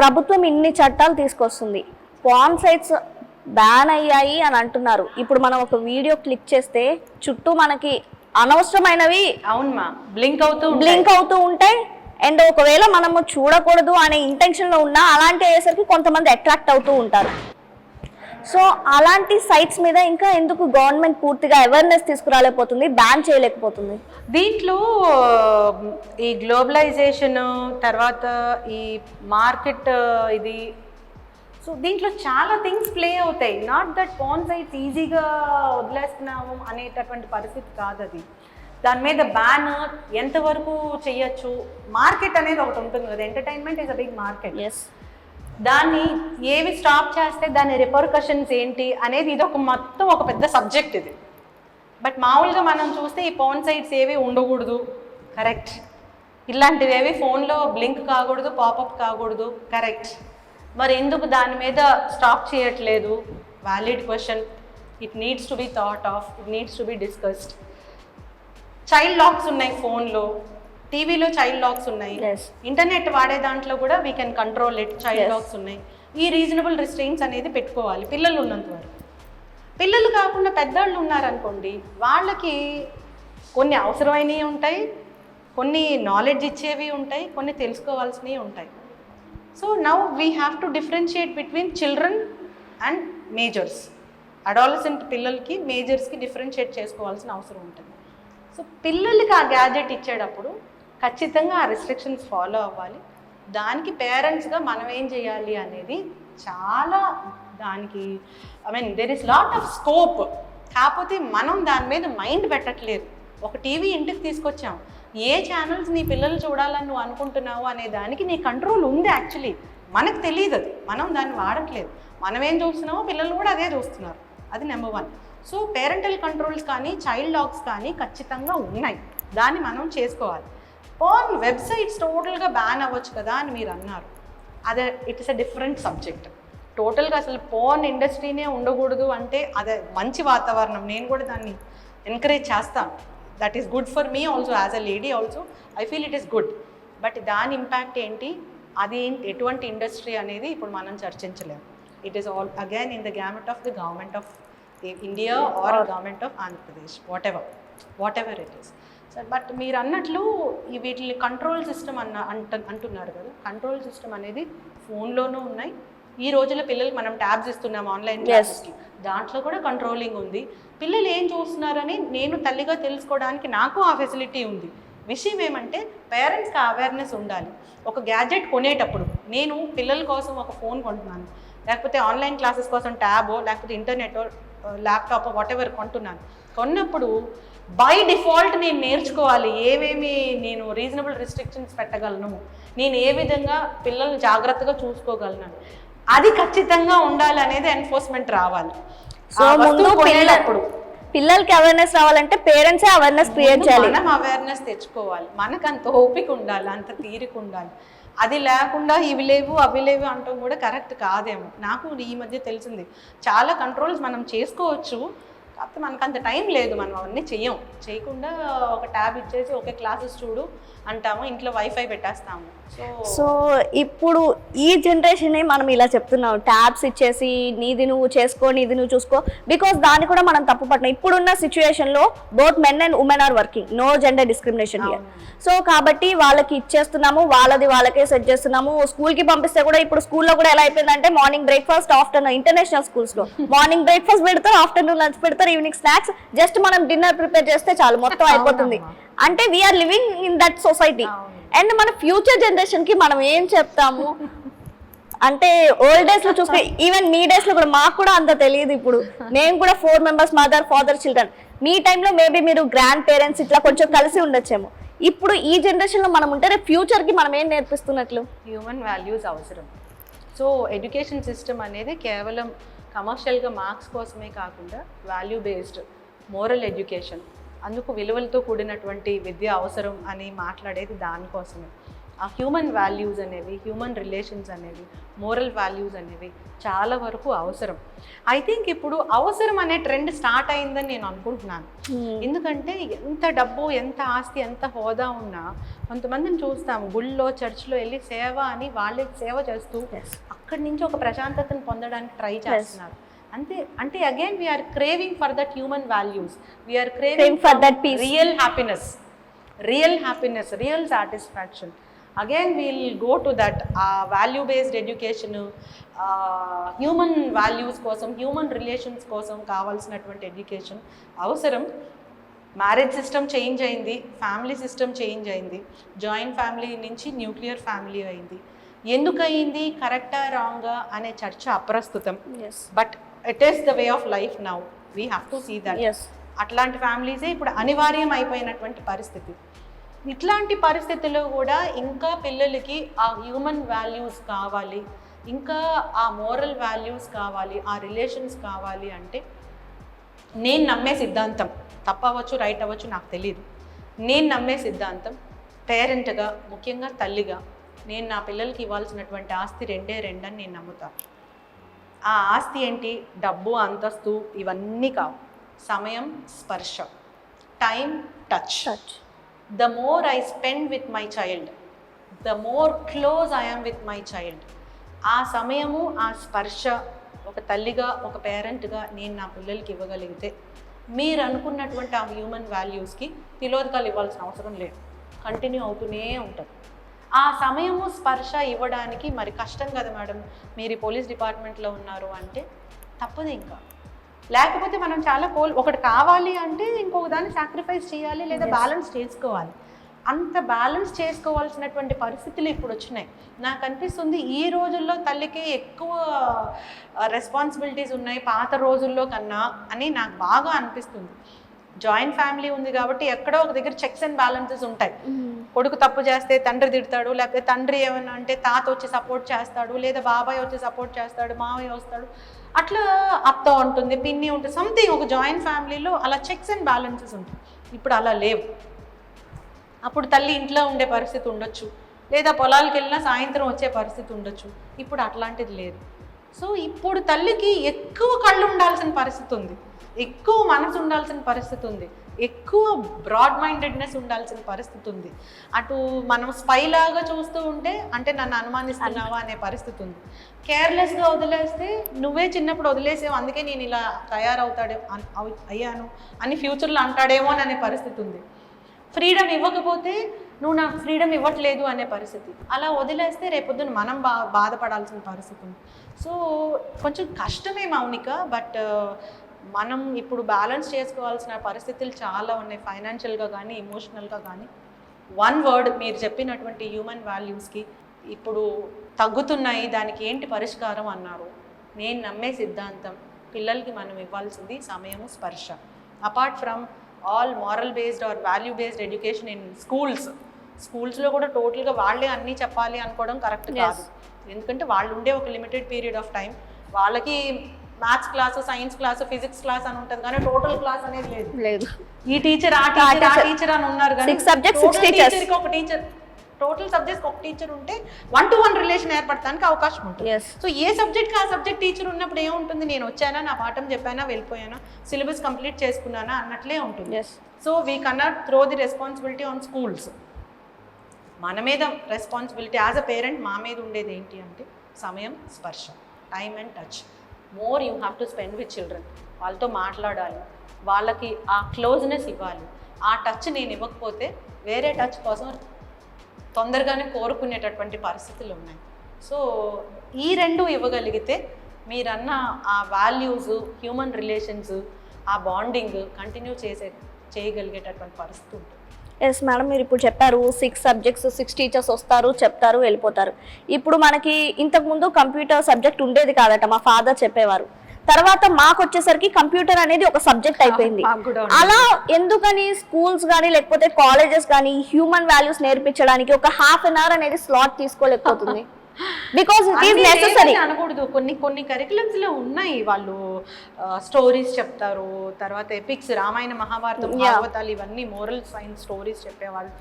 ప్రభుత్వం ఇన్ని చట్టాలు తీసుకొస్తుంది, పాన్ సైట్స్ బ్యాన్ అయ్యాయి అని అంటున్నారు. ఇప్పుడు మనం ఒక వీడియో క్లిక్ చేస్తే చుట్టూ మనకి అనవసరమైనవి అవునమ్మా బ్లింక్ అవుతూ ఉంటాయి. అండ్ ఒకవేళ మనము చూడకూడదు అనే ఇంటెన్షన్లో ఉన్నా అలాంటి అయ్యేసరికి కొంతమంది అట్రాక్ట్ అవుతూ ఉంటారు. సో అలాంటి సైట్స్ మీద ఇంకా ఎందుకు గవర్నమెంట్ పూర్తిగా అవేర్నెస్ తీసుకురాలేకపోతుంది, బ్యాన్ చేయలేకపోతుంది? దీంట్లో ఈ గ్లోబలైజేషన్ తర్వాత ఈ మార్కెట్ ఇది, సో దీంట్లో చాలా థింగ్స్ ప్లే అవుతాయి. నాట్ దట్ పాన్ సైట్స్ ఈజీగా వదిలేస్తున్నాము అనేటటువంటి పరిస్థితి కాదు అది. దాని మీద బ్యాన్ ఎంతవరకు చేయొచ్చు, మార్కెట్ అనేది ఒకటి ఉంటుంది కదా, entertainment is a big market. దాన్ని ఏవి స్టాప్ చేస్తే దాని రిపర్కషన్స్ ఏంటి అనేది ఇది మొత్తం ఒక పెద్ద సబ్జెక్ట్ ఇది. బట్ మామూలుగా మనం చూస్తే ఈ పాన్ సైట్స్ ఏవి ఉండకూడదు, కరెక్ట్. ఇలాంటివి ఏవి ఫోన్లో బ్లింక్ కాకూడదు, పాపప్ కాకూడదు, కరెక్ట్. మరి ఎందుకు దాని మీద స్టాప్ చేయట్లేదు? Valid question. It needs to be thought of, it needs to be discussed. Child lakhs ఉన్నాయి ఫోన్లో, టీవీలో చైల్డ్ లాక్స్ ఉన్నాయి, ఇంటర్నెట్ వాడే దాంట్లో కూడా we can control it, child lakhs ఉన్నాయి. ఈ రీజనబుల్ రిస్ట్రెయిన్స్ అనేది పెట్టుకోవాలి పిల్లలు ఉన్నంత వరకు. పిల్లలు కాకుండా పెద్దవాళ్ళు ఉన్నారనుకోండి, వాళ్ళకి కొన్ని అవసరమైనవి ఉంటాయి, కొన్ని నాలెడ్జ్ ఇచ్చేవి ఉంటాయి, కొన్ని తెలుసుకోవాల్సినవి ఉంటాయి. So now we have to differentiate between children and majors. Adolescent పిల్లలకి మేజర్స్కి డిఫరెన్షియేట్ చేసుకోవాల్సిన అవసరం ఉంటుంది. సో పిల్లలకి ఆ గ్యాజెట్ ఇచ్చేటప్పుడు ఖచ్చితంగా ఆ రెస్ట్రిక్షన్స్ ఫాలో అవ్వాలి. దానికి పేరెంట్స్గా మనం ఏం చేయాలి అనేది చాలా, దానికి there is lot of scope. కాకపోతే మనం దాని మీద మైండ్ పెట్టట్లేదు. ఒక టీవీ ఇంటికి తీసుకొచ్చాం, ఏ ఛానల్స్ నీ పిల్లలు చూడాలని నువ్వు అనుకుంటున్నావు అనే దానికి నీ కంట్రోల్ ఉంది. యాక్చువల్లీ మనకు తెలియదు, అది మనం దాన్ని వాడట్లేదు. మనం ఏం చూస్తున్నామో పిల్లలు కూడా అదే చూస్తున్నారు. అది నెంబర్ 1. సో పేరెంటల్ కంట్రోల్స్ కానీ చైల్డ్ లాక్స్ కానీ ఖచ్చితంగా ఉన్నాయి, దాన్ని మనం చేసుకోవాలి. పాన్ వెబ్సైట్స్ టోటల్గా బ్యాన్ అవ్వచ్చు కదా అని మీరు అన్నారు, అదే it is a different subject. టోటల్గా అసలు పాన్ ఇండస్ట్రీనే ఉండకూడదు అంటే అదే మంచి వాతావరణం. నేను కూడా దాన్ని ఎంకరేజ్ చేస్తాను. That is good for me also, as a lady also I feel it is good. But దాని ఇంపాక్ట్ ఏంటి, అది ఎటువంటి ఇండస్ట్రీ అనేది ఇప్పుడు మనం చర్చించలేము. It is all again in the gamut of the government of India or government of Andhra Pradesh, whatever it is. Sir but మీరు అన్నట్లు ఈ వీటిని కంట్రోల్ సిస్టమ్ అంటున్నారు కదా, కంట్రోల్ సిస్టమ్ అనేది ఫోన్లోనూ ఉన్నాయి. ఈ రోజుల్లో పిల్లలకి మనం ట్యాబ్స్ ఇస్తున్నాం ఆన్లైన్ క్లాసెస్కి, దాంట్లో కూడా కంట్రోలింగ్ ఉంది. పిల్లలు ఏం చూస్తున్నారని నేను తల్లిగా తెలుసుకోవడానికి నాకు ఆ ఫెసిలిటీ ఉంది. విషయం ఏమంటే పేరెంట్స్కి అవేర్నెస్ ఉండాలి. ఒక గ్యాజెట్ కొనేటప్పుడు, నేను పిల్లల కోసం ఒక ఫోన్ కొంటున్నాను, లేకపోతే ఆన్లైన్ క్లాసెస్ కోసం ట్యాబో లేకపోతే ఇంటర్నెట్ ల్యాప్టాప్ వాట్ ఎవర్ కొంటున్నాను, కొన్నప్పుడు బై డిఫాల్ట్ నేను నేర్చుకోవాలి ఏమేమి నేను రీజనబుల్ రిస్ట్రిక్షన్స్ పెట్టగలను, నేను ఏ విధంగా పిల్లల్ని జాగ్రత్తగా చూసుకోగలను, అది ఖచ్చితంగా ఉండాలి అనేది ఎన్ఫోర్స్మెంట్ రావాలి. సో ముందు పిల్లలకి అవేర్నెస్ రావాలంటే పేరెంట్సే అవేర్నెస్ క్రియేట్ చేయాలి, మనం అవేర్నెస్ తెచ్చుకోవాలి. మనకు అంత ఓపిక ఉండాలి, అంత తీరిక ఉండాలి. అది లేకుండా ఇవి లేవు అవి లేవు అంటాం కూడా కరెక్ట్ కాదేమో. నాకు ఈ మధ్య తెలిసింది చాలా కంట్రోల్స్ మనం చేసుకోవచ్చు, కాకపోతే మనకు అంత టైం లేదు, మనం అవన్నీ చేయకుండా ఒక ట్యాబ్ ఇచ్చేసి ఒకే క్లాసెస్ చూడు అంటాము, ఇంట్లో వైఫై పెట్టేస్తాము. సో ఇప్పుడు ఈ జనరేషన్ మనం ఇలా చెప్తున్నాం, ట్యాబ్స్ ఇచ్చేసి నీది నువ్వు చేసుకో, నీది నువ్వు చూసుకో, బికాస్ దాన్ని కూడా మనం తప్పు పట్టినాం. ఇప్పుడున్న సిచ్యువేషన్లో both men and women are working, no gender discrimination here. So కాబట్టి వాళ్ళకి ఇచ్చేస్తున్నాము, వాళ్ళది వాళ్ళకే సెట్ చేస్తున్నాము. స్కూల్కి పంపిస్తే కూడా ఇప్పుడు స్కూల్లో కూడా ఎలా అయిపోయిందంటే మార్నింగ్ బ్రేక్ఫాస్ట్, ఆఫ్టర్నూన్ ఇంటర్నేషనల్ స్కూల్స్లో మార్నింగ్ బ్రేక్ఫాస్ట్ పెడతారు, ఆఫ్టర్నూన్ లంచ్ పెడతారు, ఈవినింగ్ స్నాక్స్. జస్ట్ మనం డిన్నర్ ప్రిపేర్ చేస్తే చాలు, మొత్తం అయిపోతుంది. అంటే we are living in that society. And మన ఫ్యూచర్ జనరేషన్ కి మనం ఏం చెప్తాము అంటే, ఓల్డ్ డేస్ లో చూస్తే, ఈవెన్ మీ డేస్ లో కూడా మాకు కూడా అంత తెలియదు. ఇప్పుడు మేము కూడా 4 members, మదర్ ఫాదర్ చిల్డ్రన్. మీ టైంలో మేబీ మీరు గ్రాండ్ పేరెంట్స్ ఇట్లా కొంచెం కలిసి ఉండొచ్చేమో. ఇప్పుడు ఈ జనరేషన్ లో మనం ఉంటే రేపు ఫ్యూచర్ కి మనం ఏం నేర్పిస్తున్నట్లు? హ్యూమన్ వాల్యూస్ అవసరం. సో ఎడ్యుకేషన్ సిస్టమ్ అనేది కేవలం కమర్షియల్గా మార్క్స్ కోసమే కాకుండా వాల్యూ బేస్డ్ మోరల్ ఎడ్యుకేషన్, అందుకు విలువలతో కూడినటువంటి విద్య అవసరం అని మాట్లాడేది దానికోసమే. ఆ హ్యూమన్ వాల్యూస్ అనేవి, హ్యూమన్ రిలేషన్స్ అనేవి, మోరల్ వాల్యూస్ అనేవి చాలా వరకు అవసరం. ఐ థింక్ ఇప్పుడు అవసరం అనే ట్రెండ్ స్టార్ట్ అయిందని నేను అనుకుంటున్నాను. ఎందుకంటే ఎంత డబ్బు, ఎంత ఆస్తి, ఎంత హోదా ఉన్నా కొంతమందిని చూస్తాము గుళ్ళో చర్చ్లో వెళ్ళి సేవ అని వాళ్ళే సేవ చేస్తూ అక్కడి నుంచి ఒక ప్రశాంతతను పొందడానికి ట్రై చేస్తున్నారు. అంటే again we are craving for that human values, we are craving for that peace, real happiness, real satisfaction. Again we'll go to that value based education, human values కోసం, హ్యూమన్ రిలేషన్స్ కోసం కావాల్సినటువంటి ఎడ్యుకేషన్ అవసరం. మ్యారేజ్ సిస్టమ్ చేంజ్ అయింది, family system change అయింది, joint family నుంచి nuclear family అయింది. ఎందుకు అయింది, కరెక్టా రాంగా అనే చర్చ అప్రస్తుతం. But it is the way of life now, we have to see that. అట్లాంటి ఫ్యామిలీసే ఇప్పుడు అనివార్యం అయిపోయినటువంటి పరిస్థితి. ఇట్లాంటి పరిస్థితుల్లో కూడా ఇంకా పిల్లలకి ఆ హ్యూమన్ వాల్యూస్ కావాలి, ఇంకా ఆ మోరల్ వాల్యూస్ కావాలి, ఆ రిలేషన్స్ కావాలి అంటే నేను నమ్మే సిద్ధాంతం, తప్పవచ్చు రైట్ అవ్వచ్చు నాకు తెలియదు, నేను నమ్మే సిద్ధాంతం పేరెంట్గా, ముఖ్యంగా తల్లిగా, నేను నా పిల్లలకి ఇవ్వాల్సినటువంటి ఆస్తి రెండే అని నేను నమ్ముతాను. ఆ ఆస్తి ఏంటి, డబ్బు, అంతస్తు ఇవన్నీ కావు. సమయం, స్పర్శ, time, touch. The more I spend with my child, the more close I am with my child. ఆ సమయము, ఆ స్పర్శ ఒక తల్లిగా, ఒక పేరెంట్గా నేను నా పిల్లలకి ఇవ్వగలిగితే మీరు అనుకున్నటువంటి ఆ హ్యూమన్ వాల్యూస్కి తిలోదకాలు ఇవ్వాల్సిన అవసరం లేదు, కంటిన్యూ అవుతూనే ఉంటుంది. ఆ సమయము, స్పర్శ ఇవ్వడానికి మరి కష్టం కదా మేడం, మీరు పోలీస్ డిపార్ట్మెంట్లో ఉన్నారు అంటే తప్పదు. ఇంకా లేకపోతే మనం చాలా ఒకటి కావాలి అంటే ఇంకొక దాన్ని సాక్రిఫైస్ చేయాలి లేదా బ్యాలెన్స్ చేసుకోవాలి. అంత బ్యాలెన్స్ చేసుకోవాల్సినటువంటి పరిస్థితులు ఇప్పుడు వచ్చినాయి. నాకు అనిపిస్తుంది ఈ రోజుల్లో తల్లికి ఎక్కువ రెస్పాన్సిబిలిటీస్ ఉన్నాయి పాత రోజుల్లో కన్నా అని నాకు బాగా అనిపిస్తుంది. జాయింట్ ఫ్యామిలీ ఉంది కాబట్టి ఎక్కడో ఒక దగ్గర చెక్స్ అండ్ బ్యాలెన్సెస్ ఉంటాయి. కొడుకు తప్పు చేస్తే తండ్రి తిడతాడు, లేకపోతే తండ్రి ఏమన్నా అంటే తాత వచ్చి సపోర్ట్ చేస్తాడు, లేదా బాబాయ్ వచ్చి సపోర్ట్ చేస్తాడు, మావయ్య వస్తాడు, అట్లా అత్త ఉంటుంది, పిన్ని ఉంటుంది, సంథింగ్ ఒక జాయింట్ ఫ్యామిలీలో అలా చెక్స్ అండ్ బ్యాలెన్సెస్ ఉంటాయి. ఇప్పుడు అలా లేవు. అప్పుడు తల్లి ఇంట్లో ఉండే పరిస్థితి ఉండొచ్చు, లేదా పొలాలకు వెళ్ళినా సాయంత్రం వచ్చే పరిస్థితి ఉండొచ్చు. ఇప్పుడు అట్లాంటిది లేదు. సో ఇప్పుడు తల్లికి ఎక్కువ కళ్ళు ఉండాల్సిన పరిస్థితి ఉంది, ఎక్కువ మనసు ఉండాల్సిన పరిస్థితి ఉంది, ఎక్కువ బ్రాడ్ మైండెడ్నెస్ ఉండాల్సిన పరిస్థితి ఉంది. అటు మనం స్పైలాగా చూస్తూ ఉంటే అంటే నన్ను అనుమానిస్తున్నావా అనే పరిస్థితి ఉంది. కేర్లెస్గా వదిలేస్తే నువ్వే చిన్నప్పుడు వదిలేసావు అందుకే నేను ఇలా అయ్యాను అని ఫ్యూచర్లో అంటాడేమో అనే పరిస్థితి ఉంది. ఫ్రీడమ్ ఇవ్వకపోతే నువ్వు నాకు ఫ్రీడమ్ ఇవ్వట్లేదు అనే పరిస్థితి. అలా వదిలేస్తే రేపొద్దున మనం బాధపడాల్సిన పరిస్థితి ఉంది. సో కొంచెం కష్టమే మౌనిక, బట్ మనం ఇప్పుడు బ్యాలెన్స్ చేసుకోవాల్సిన పరిస్థితులు చాలా ఉన్నాయి, ఫైనాన్షియల్గా కానీ ఎమోషనల్గా కానీ. వన్ వర్డ్, మీరు చెప్పినటువంటి హ్యూమన్ వాల్యూస్కి ఇప్పుడు తగ్గుతున్నాయి, దానికి ఏంటి పరిష్కారం అన్నారు. నేను నమ్మే సిద్ధాంతం పిల్లలకి మనం ఇవ్వాల్సింది సమయము, స్పర్శ. Apart from all moral based or value based education in స్కూల్స్లో కూడా టోటల్గా వాళ్ళే అన్నీ చెప్పాలి అనుకోవడం కరెక్ట్ కాదు. ఎందుకంటే వాళ్ళు ఉండే ఒక లిమిటెడ్ పీరియడ్ ఆఫ్ టైం, వాళ్ళకి maths class, science class, physics class అని ఉంటుంది కానీ టోటల్ క్లాస్ అనేది లేదు. ఈ టీచర్ ఆ టీచర్ అని ఉన్నారు కానీ ఒక టీచర్, టోటల్ సబ్జెక్ట్స్ ఒక టీచర్ ఉంటే 1-to-1 రిలేషన్ ఏర్పడటానికి అవకాశం ఉంటుంది. సో ఏ సబ్జెక్ట్కి ఆ సబ్జెక్ట్ టీచర్ ఉన్నప్పుడు ఏముంటుంది, నేను వచ్చానా, నా పాఠం చెప్పానా, వెళ్ళిపోయానా, సిలబస్ కంప్లీట్ చేసుకున్నానా అన్నట్లే ఉంటుంది. So we cannot throw the responsibility on schools. మన మీద రెస్పాన్సిబిలిటీ యాజ్ అ పేరెంట్ మా మీద ఉండేది ఏంటి అంటే సమయం, స్పర్శ, time and touch. More you have to spend with children. వాళ్ళతో మాట్లాడాలి, వాళ్ళకి ఆ క్లోజ్నెస్ ఇవ్వాలి. ఆ టచ్ నేను ఇవ్వకపోతే వేరే టచ్ కోసం తొందరగానే కోరుకునేటటువంటి పరిస్థితులు ఉన్నాయి. సో ఈ రెండు ఇవ్వగలిగితే మీరన్న ఆ వాల్యూస్, హ్యూమన్ రిలేషన్స్, ఆ బాండింగ్ కంటిన్యూ చేయగలిగేటటువంటి పరిస్థితి ఉంటుంది. ఎస్ మేడం, మీరు ఇప్పుడు చెప్పారు 6 సబ్జెక్ట్స్, 6 టీచర్స్ వస్తారు, చెప్తారు, వెళ్ళిపోతారు. ఇప్పుడు మనకి ఇంతకుముందు కంప్యూటర్ సబ్జెక్ట్ ఉండేది కాదట, మా ఫాదర్ చెప్పేవారు. తర్వాత మాకు వచ్చేసరికి కంప్యూటర్ అనేది ఒక సబ్జెక్ట్ అయిపోయింది. అలా ఎందుకని స్కూల్స్ కానీ లేకపోతే కాలేజెస్ కానీ హ్యూమన్ వాల్యూస్ నేర్పించడానికి ఒక ½ an hour అనేది స్లాట్ తీసుకోలేకపోతుంది? బికాజ్ ఇట్ ఈస్ నెసెసరీ అనకూడదు. కొన్ని కరికులమ్స్ లో ఉన్నాయి, వాళ్ళు స్టోరీస్ చెప్తారు, తర్వాత ఎపిక్స్, రామాయణ, మహాభారతం, భాగవతాలు, ఇవన్నీ మోరల్ సైన్స్ స్టోరీస్ చెప్పేవాళ్ళు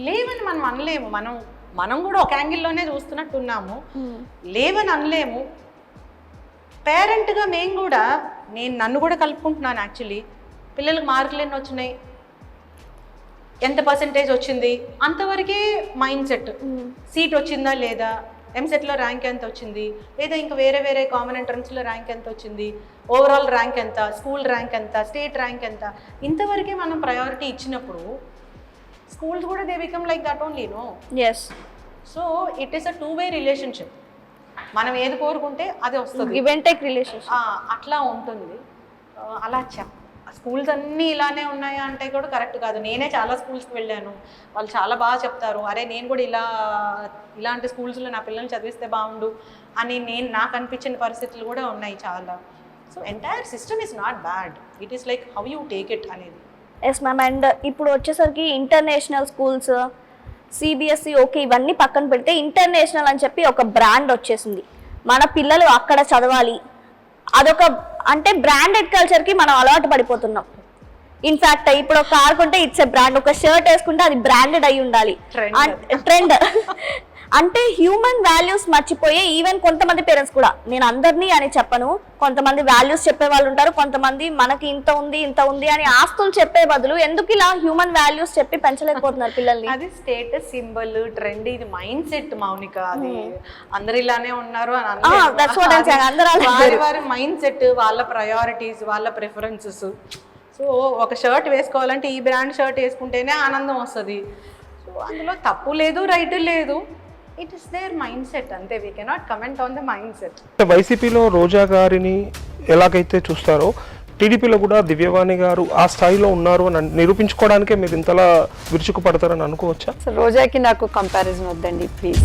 లేవని మనం అనలేము. మనం మనం కూడా ఒక యాంగిల్లోనే చూస్తున్నట్టున్నాము, లేవని అనలేము. పేరెంట్గా మేము కూడా, నన్ను కూడా కలుపుకుంటున్నాను యాక్చువల్లీ. పిల్లలకు మార్కులు ఎన్ని వచ్చినాయి, ఎంత పర్సెంటేజ్ వచ్చింది, అంతవరకే మైండ్ సెట్. సీట్ వచ్చిందా లేదా, ఎంసెట్లో ర్యాంక్ ఎంత వచ్చింది, లేదా ఇంకా వేరే వేరే కామన్ ఎంట్రన్స్లో ర్యాంక్ ఎంత వచ్చింది, ఓవరాల్ ర్యాంక్ ఎంత, స్కూల్ ర్యాంక్ ఎంత, స్టేట్ ర్యాంక్ ఎంత, ఇంతవరకే మనం ప్రయారిటీ ఇచ్చినప్పుడు స్కూల్స్ కూడా they become like that only, no. Yes. So it is a 2-way relationship. మనం ఏది కోరుకుంటే అది వస్తుంది, గివ్ అండ్ టేక్ రిలేషన్షిప్ అట్లా ఉంటుంది. అలా స్కూల్స్ అన్నీ ఇలానే ఉన్నాయా అంటే కూడా కరెక్ట్ కాదు. నేనే చాలా స్కూల్స్కి వెళ్ళాను, వాళ్ళు చాలా బాగా చెప్తారు, అరే నేను కూడా ఇలాంటి స్కూల్స్లో నా పిల్లల్ని చదివిస్తే బాగుండు అని నాకు అనిపించిన పరిస్థితులు కూడా ఉన్నాయి చాలా. So entire system is not bad, it is like how you take it అనేది. Yes ma'am. అండ్ ఇప్పుడు వచ్చేసరికి ఇంటర్నేషనల్ స్కూల్స్, సిబిఎస్ఈ, ఓకే, ఇవన్నీ పక్కన పెడితే ఇంటర్నేషనల్ అని చెప్పి ఒక బ్రాండ్ వచ్చేసింది. మన పిల్లలు అక్కడ చదవాలి, అదొక అంటే బ్రాండెడ్ కల్చర్కి మనం అలవాటు పడిపోతున్నాం. ఇన్ఫాక్ట్ ఇప్పుడు ఒక కార్ కొంటే ఇట్స్ ఎ బ్రాండ్, ఒక షర్ట్ వేసుకుంటే అది బ్రాండెడ్ అయి ఉండాలి, ట్రెండ్. అంటే హ్యూమన్ వాల్యూస్ మర్చిపోయే ఈవెన్ కొంతమంది పేరెంట్స్ కూడా, నేను అందరినీ అని చెప్పను, కొంతమంది వాల్యూస్ చెప్పే వాళ్ళు ఉంటారు, కొంతమంది మనకి ఇంత ఉంది అని ఆస్తులు చెప్పే బదులు ఎందుకు ఇలా హ్యూమన్ వాల్యూస్ చెప్పి పెంచలేకపోతున్నారు పిల్లల్ని? అది స్టేటస్ సింబల్, ట్రెండ్, ఇది మైండ్ సెట్ మౌనిక. అది అందరు ఇలానే ఉన్నారు అని వారి మైండ్ సెట్, వాళ్ళ ప్రయారిటీస్, వాళ్ళ ప్రిఫరెన్సెస్. సో ఒక షర్ట్ వేసుకోవాలంటే ఈ బ్రాండ్ షర్ట్ వేసుకుంటేనే ఆనందం వస్తుంది. సో అందులో తప్పు లేదు, రైట్ లేదు, it is their mindset అంతే. We cannot comment on the mindset. వైసీపీలో రోజా గారిని ఎలాగైతే చూస్తారో టీడీపీలో కూడా దివ్యవాణి గారు ఆ స్థాయిలో ఉన్నారు అని నిరూపించుకోవడానికే మీరు ఇంతలా విరుచుకు పడతారని అనుకోవచ్చా? సో రోజాకి నాకు కంపారిజన్ వద్దండి ప్లీజ్.